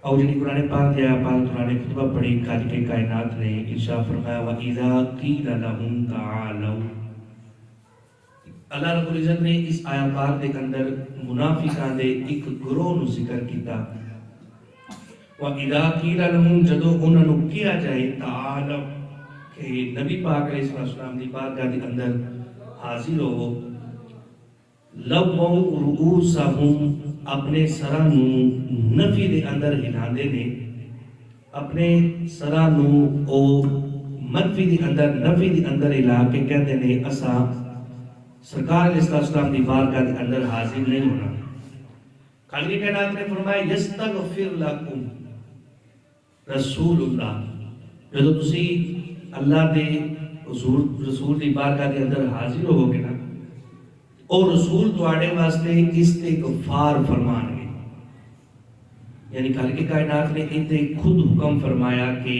اور جنہی قرآن پاک دیا پاک قرآن خطبہ پڑھی خالق کائنات نے ارشاد فرمایا وَإِذَا قِيلَ لَهُمْ تَعَالَوْا. اللہ رب العزت نے اس آیا پاک دے اندر منافقان دے ایک گروہ نو ذکر کیتا. وَإِذَا قِيلَ لَهُمْ جدو انہوں نے کیا جائے تعالو کہ نبی پاک علیہ السلام دی بارگاہ دے اندر حاضر ہو لَوَّوْا رُؤُوسَهُمْ اپنے سرانو نفی دے اندر ہلاندے نے اپنے سرانو او منفی دے اندر نفی دے اندر ہلا کے کہتے نے اسا سرکار علیہ السلام دی بارگاہ دے اندر حاضر نہیں ہونا. خالق کائنات نے فرمایا یستغفر لکم رسول اللہ. جدو تسی اللہ دے حضور رسول دی بارگاہ دے اندر حاضر ہو گے نا اور رسول تواڈے واسطے استغفار فرمان گے. یعنی خالق کائنات نے اتنے خود حکم فرمایا کہ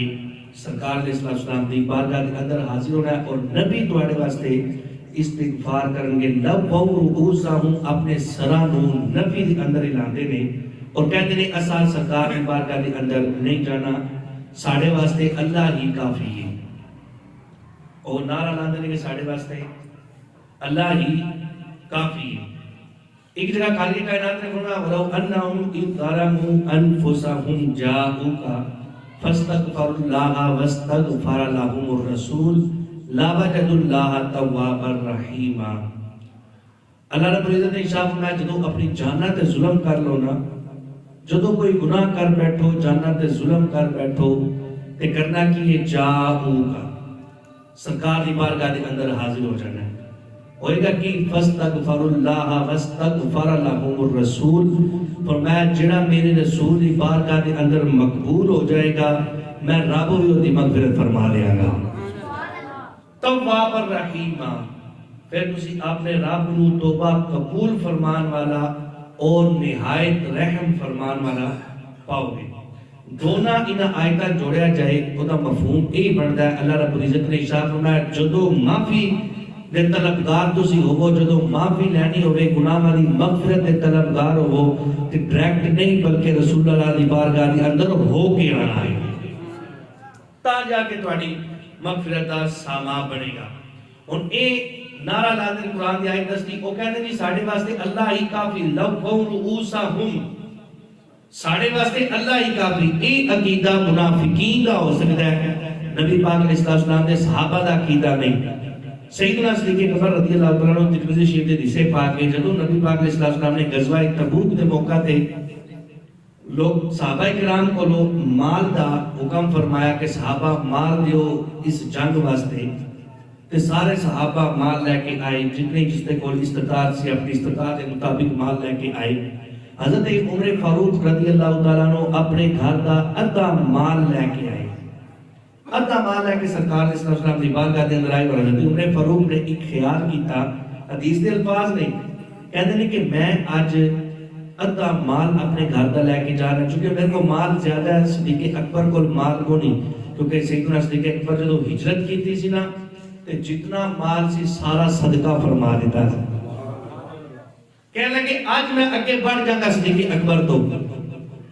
سرکار علیہ السلام دی بارگاہ کے اندر حاضر ہونا ہے اور نبی تواڈے واسطے استغفار کریں گے. لَوَّوْا رُؤُوسَهُمْ اپنے سرانو نبی دے اندر ہلاندے نے اور کہتے ہیں اساں سرکار دی بارگاہ کے اندر نہیں جانا ساڑے واسطے اللہ ہی کافی ہے. اور نعرہ لاندے نے کہ ساڑے واسطے اللہ ہی کافی ہے. ایک جگہ خالق کائنات نے فرمایا وَلَوْ أَنَّهُمْ إِذْ ظَلَمُوا أَنفُسَهُمْ جَاءُوكَ فَاسْتَغْفَرُوا اللَّهَ وَاسْتَغْفَرَ لَهُمُ الرَّسُولُ لَوَجَدُوا اللَّهَ تَوَّابًا رَحِيمًا. اللہ رب العزت نے ارشاد فرمایا جدو اپنی جاناں تے ظلم کر لو نا جدو کوئی گناہ کر بیٹھو جاناں تے ظلم کر بیٹھو تے کرنا کی یہ جاءوكَ سرکار دی بارگاہ دے اندر حاضر ہو جانا ہے. ہوئے گا کہ فَاسْتَغْفَرُوا اللَّهَ وَاسْتَغْفَرَ لَهُمُ الرَّسُولُ فرمایا جڑا میرے رسول دی بارگاہ دے اندر مقبول ہو جائے گا میں رب بھی دی مغفرت فرما دیا گا. تواب الرحیم پھر تسی اپنے رب نو توبہ قبول فرمان والا اور نہایت رحم فرمان والا پاؤ گے. دونوں انہاں آیتاں جوڑیا جائے وہ دا مفہوم یہی بنتا ہے. اللہ رب العزت نے ارشاد فرمایا جدو معافی دے طلبگار تسی ہوو جدو معافی لینی ہوئے گناہ والی مغفرت دے طلبگار ہوو تے ڈائریکٹ نہیں بلکہ رسول اللہ دی بارگاہ دے اندر ہو کے آنا ہے تا جا کے تہاڈی مغفرت دا ساما بنے گا. ہن اے نعرہ لاندے قرآن دی آیت دستی او کہندے جی ساڈے واسطے اللہ ہی کافی لَوَّوْا رُؤُوسَهُمْ ساڈے واسطے اللہ ہی کافی. اے عقیدہ منافقین دا ہو سکتا ہے نبی پاک علیہ السلام دے صحابہ دا عقیدہ نہیں. سیدنا صدیق اکبر رضی اللہ تعالیٰ عنہ ترمذی شریف دے حدیث پاک ہے جدوں نبی پاک علیہ السلام نے غزوہ تبوک دے موقع تے لوگ صحابہ کرام کو مال دا حکم فرمایا کہ صحابہ مال دیو اس جنگ واسطے تے سارے صحابہ مال لے کے آئے جتنے جس نے کول استطاعت سے اپنی استطاعت کے مطابق مال لے کے آئے. حضرت عمر فاروق رضی اللہ تعالیٰ عنہ اپنے گھر دا ادھا مال لے کے آئے. ادھا مال ہے کہ سرکار علیہ السلام دی بارگاہ دے اندر آئے اور حضرت عمر فاروق نے ایک خیال کیتا حدیث دے الفاظ نہیں کہتے ہیں کہ میں آج ادھا مال اپنے گھر دا لے کے جا رہا چونکہ میرے کو مال زیادہ ہے. صدیق اکبر کو مال کو نہیں کیونکہ سیدنا صدیق اکبر جدو ہجرت کی تھی سی نا تے جتنا مال سی سارا صدقہ فرما دیتا ہے. کہنے لگے آج میں اگے بڑھ جاؤں گا صدیق اکبر تو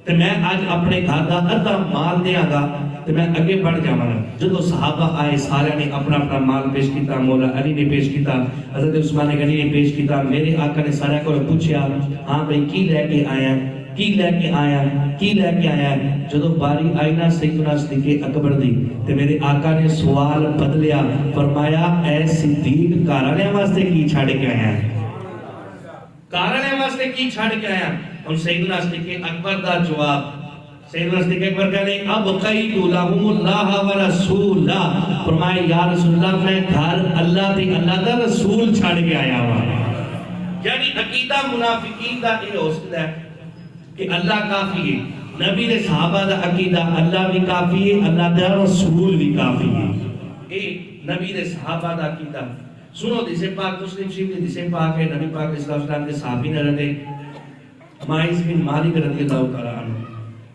تے میں آج اپنے گھر دا ادھا مال دیا گا تو میں اگے بڑھ جاواں گا. جدو صحابہ آئے سارے نے اپنا اپنا مال پیش کیتا. مولا علی نے پیش کیتا حضرت عثمان غنی نے پیش کیتا. میرے آقا نے سارے کو پوچھا ہاں بھئی کی لے کے آیا کی لے کے آیا کی لے کے آیا. جدو باری آئی نا سیدنا صدیق اکبر دی تے میرے آقا نے سوال بدلیا فرمایا اے صدیق گھر والے واسطے کی چھڑ کے آیا گھر والے واسطے کی چھڑ کے آیا. اور سیدنا صدیق اکبر دا جواب سیدنا صدیق اکبر کہنے اب قید لہم اللہ و رسول فرمائے یا رسول اللہ میں گھر اللہ دی اللہ دا رسول چھڑ کے آیا ہوا. یعنی عقیدہ منافقین دا یہ ہو سکتا ہے کہ اللہ کافی ہے. نبی دے صحابہ دا عقیدہ اللہ بھی کافی ہے اللہ دا رسول بھی کافی ہے. اے نبی دے صحابہ دا عقیدہ سنو جسے پاک مسلم شریف جسے پاک ہے نبی پاک علیہ السلام کے صحابی نے رہتے مائز بن مالک رضی اللہ تعالیٰ عنہ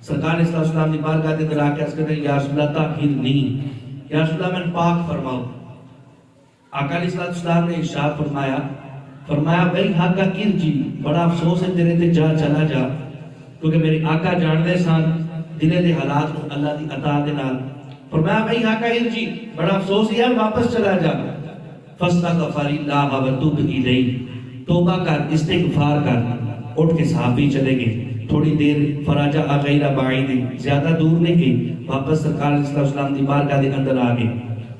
سرکار علیہ السلام دی بارگاہ دے اندر آ کے عرض کرتے ہیں یا رسول اللہ تاخیر نہیں یا رسول اللہ میں پاک فرماؤ. آقا علیہ السلام نے ارشاد فرمایا بھائی آقا ارجی بڑا افسوس ہے تیرے تے جا چلا جا کیونکہ میرے آقا جان دے سان دلے دے حالات کو اللہ دی عطا دے نال فرمایا بھائی آقا ارجی بڑا افسوس یار واپس چلا جا فاستغفر اللہ وتوب الیہ توبہ کر استغفار کر اٹھ کے صحابی چلے گئے تھوڑی دیر فراجہ غیر بعید زیادہ دور نہیں گئی واپس سرکار علیہ السلام دی بارگاہ دے اندر آ گئے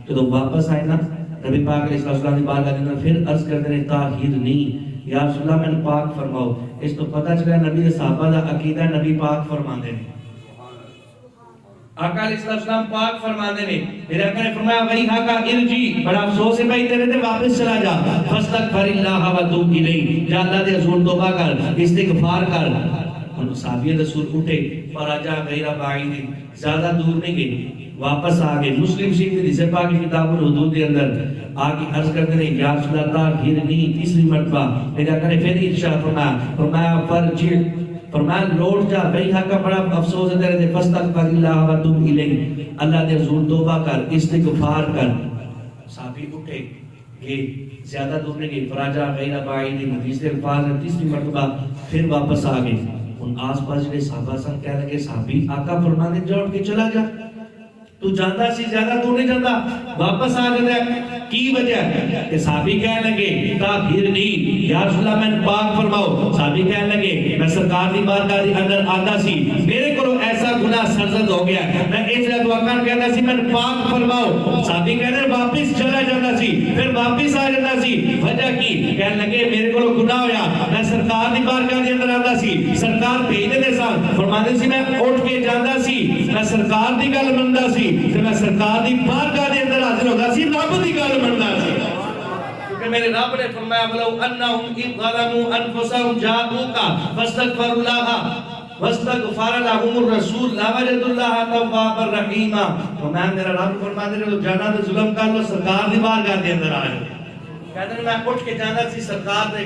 جب واپس آئے نا نبی پاک علیہ السلام دی بارگاہ دے اندر پھر عرض کرتے ہیں طاہرنی یا رسول اللہ میں پاک فرماؤ اس تو پتہ چلا نبی دے صحابہ دا عقیدہ نبی پاک فرماندے ہیں آقا علیہ السلام پاک فرماندے نے میرے آقا نے فرمایا وہی آقا ارجی بڑا افسوس ہے بھائی تیرے تے واپس چلا جا فاستغفر اللہ وتوب الیہ جا اللہ دے حضور توبہ کر استغفار کر اور صحابی رسول اٹھے فراجہ غیر بعید زیادہ دور نہیں گئے واپس آ گئے مسلم شریف کی حدیث پاک کی کتاب الحدود کے اندر آگے عرض کرتے ہیں یا رسول اللہ طاہرنی تیسری مرتبہ میرے آقا نے پھر ارشاد فرمایا فرجع فرمایا لوٹ جا بھائی آقا بڑا افسوس ہے تیرے تے فاستغفر اللہ وتوب الیہ اللہ دے حضور توبہ کر استغفار کر صحابی اٹھے گئے زیادہ دور نہیں گئے فراجہ غیر بعید حدیث کے الفاظ ہیں تیسری مرتبہ پھر واپس آ گئے ان آس پاس جڑے صحابہ سن کہہ لگے صحابی آقا فرمانے جا اٹھ کے چلا جا تو جانتا سی زیادہ دور نہیں جانتا واپس آ جاتا ہے کی وجہ ہے کہ صحابی کہنے لگے طاہرنی یا رسول اللہ میں پاک فرماؤ صحابی کہنے لگے میں سرکار دی بارگاہ دے اندر آتا سی میرے کو ایسا گناہ سرزد ہو گیا میں اس لیے دعا کر کہتا سی میں پاک فرماؤ صحابی کہنے واپس چلا جاتا سی پھر واپس آ جاتا سی وجہ کی کہنے لگے میرے کو گناہ ہویا میں سرکار دی بارگاہ دے اندر آتا سی سرکار بھیج دے سن فرماتے سی میں اٹھ کے جاتا سی میں سرکار دی گل مندا سی پھر میں سرکار دی بارگاہ دے اندر حاضر ہوتا سی رب دی گل مندا سی کیونکہ میرے رب نے فرمایا ولو انہم اذ ظلموا انفسهم جاءوک فاستغفروا اللہ واستغفر لهم الرسول لوجدوا الله توابا رحیما فرمایا میرا رب فرماتے ہیں جانا تے ظلم کر لو سرکار دی بارگاہ دے اندر آ جاؤ کہتے ہیں میں اٹھ کے جانا سی سرکار دے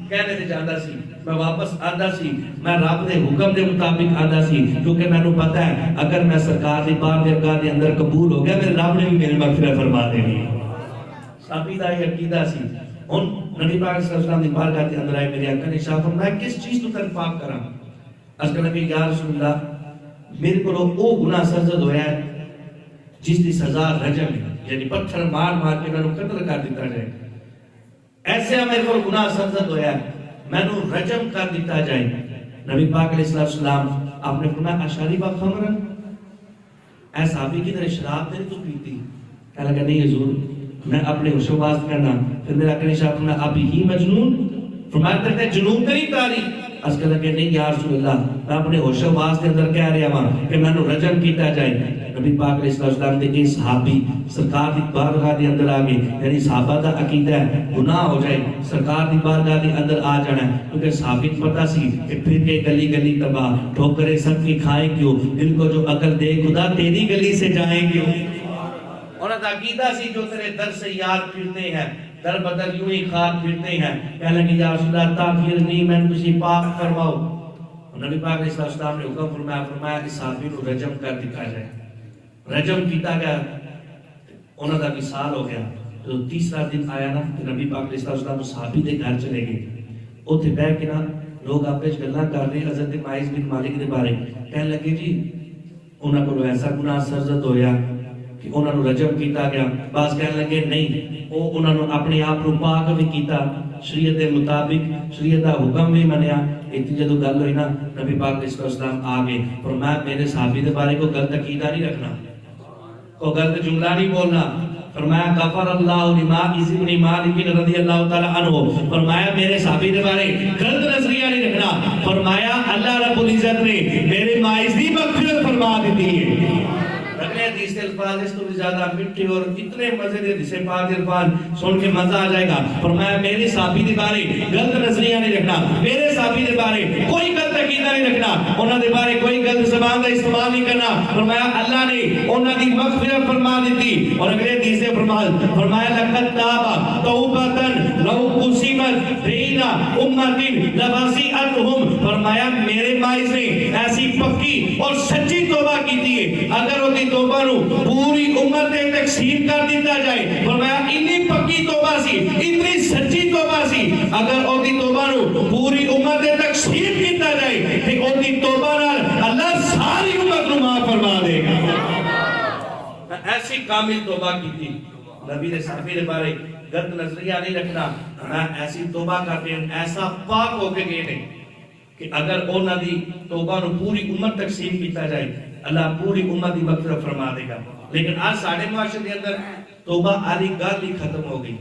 کہنے تے جانا سی میں واپس آدھا سی میں رب دے حکم دے مطابق آدھا سی کیونکہ میں نے پتہ ہے اگر میں سرکار دی بارگاہ دے اندر قبول ہو گیا میرے رب نے بھی میری مغفرت فرما دینی صحابی دا یہ عقیدہ سی ان نبی پاک صلی اللہ علیہ وسلم دی بارگاہ دے اندر آئے میرے آقا نے ارشاد فرمایا کس چیز تو تن پاک کراں اس کا نبی یا رسول اللہ میرے کو او گناہ سرزد ہویا ہے جس دی سزا رجم ہے یعنی پتھر مار مار کے انہوں قتل کر دیتا جائے ایسے میرے کو گناہ سرزد ہویا ہے میں نو رجم کر دیتا جائے نبی پاک علیہ السلام آپ نے فرمایا اشاری با خمرن اے صحابی کی طرح شراب تیری تو پیتی کہا لگا نہیں حضور میں اپنے ہوش و باز کرنا پھر میرا کہنے شاہ فرمایا ابھی ہی مجنون فرمایا کرتے جنون تیری تاری اس کے لگے نہیں یا رسول اللہ میں اپنے ہوش و باز کے اندر کہہ رہا ہوں کہ میں نو رجم کیتا جائے نبی پاک علیہ السلام دے اے صحابی سرکار دی بارگاہ دے اندر آگے یعنی صحابہ دا عقیدہ ہے گناہ ہو جائے سرکار دی بارگاہ دے اندر آ جانا ہے کیونکہ صحابی پتہ سی کہ پھر کے گلی گلی تباہ ٹھوکریں سب کی کھائیں کیوں دل کو جو عقل دے خدا تیری گلی سے جائیں کیوں انہوں نے عقیدہ سی جو تیرے در سے یاد پھرتے ہیں در بدر یوں ہی خواب پھرتے ہیں کہنے لگے یا رسول اللہ طاہرنی میں تجھے پاک فرماؤ نبی پاک علیہ السلام نے حکم فرمایا اس صحابی کو رجم کر دکھا جائے رجم کیتا گیا انہوں کا وصال ہو گیا تو تیسرا دن آیا نا کہ نبی پاک علیہ السلام صحابی دے گھر چلے گئے اوتھے بیٹھ کے نا لوگ آپ وچ گلاں کر رہے حضرت ماعز بن مالک دے بارے کہنے لگے جی انہاں کو ایسا گناہ سرزد ہویا کہ انہاں نو رجم کیتا گیا بعض کہنے لگے نہیں او انہاں نو اپنے آپ کو پاک بھی کیتا شریعت دے مطابق شریعت دا حکم بھی منیا اتنی جدو گل ہوئی نا نبی پاک علیہ السلام آگے فرمایا میرے صحابی دے بارے کو غلط عقیدہ نہیں رکھنا کو غلط جملہ نہیں بولنا فرمایا غفر اللہ لماعز بن مالک رضی اللہ تعالی عنہ فرمایا میرے صحابی دے بارے غلط نظریہ نہیں رکھنا فرمایا اللہ رب العزت نے میرے ماعز دی مغفرت فرما دی ہے رکھنے حدیث کے الفاظ اس تو بھی زیادہ مٹھے اور اتنے مزے دے جسے پاک الفاظ سن کے مزہ آ جائے گا فرمایا میرے صحابی دے بارے غلط نظریہ نہیں رکھنا میرے صحابی دے بارے کوئی غلط عقیدہ نہیں رکھنا انہاں دے بارے کوئی غلط زبان کا استعمال نہیں کرنا فرمایا اللہ نے انہاں دی مغفرت فرما دی اور اگلے حدیث سے فرمایا لقد تاب توبۃ لو قسمت بین امۃ لوسعتهم فرمایا میرے ماعز نے ایسی پکی اور سچی توبہ کی تھی اگر وہ توبہ نو پوری امت نے تقسیم کر دیتا جائے فرمایا اتنی پکی توبہ سی اتنی سچی توبہ سی اگر وہ توبہ نو پوری امت نے تقسیم کیتا جائے تے وہ توبہ نال اللہ ساری امت نو ایسی کامل توبہ کی تھی نبی نے صحابی کے بارے غلط نظریہ نہیں رکھنا میں ایسی توبہ کرتے ہیں ایسا پاک ہو کے گئے نے کہ اگر انہاں دی توبہ نو پوری امت تقسیم کیتا جائے اللہ پوری امت دی مغفرت فرما دے گا لیکن آج ساڑھے معاشرے کے اندر توبہ آلی گال ہی ختم ہو گئی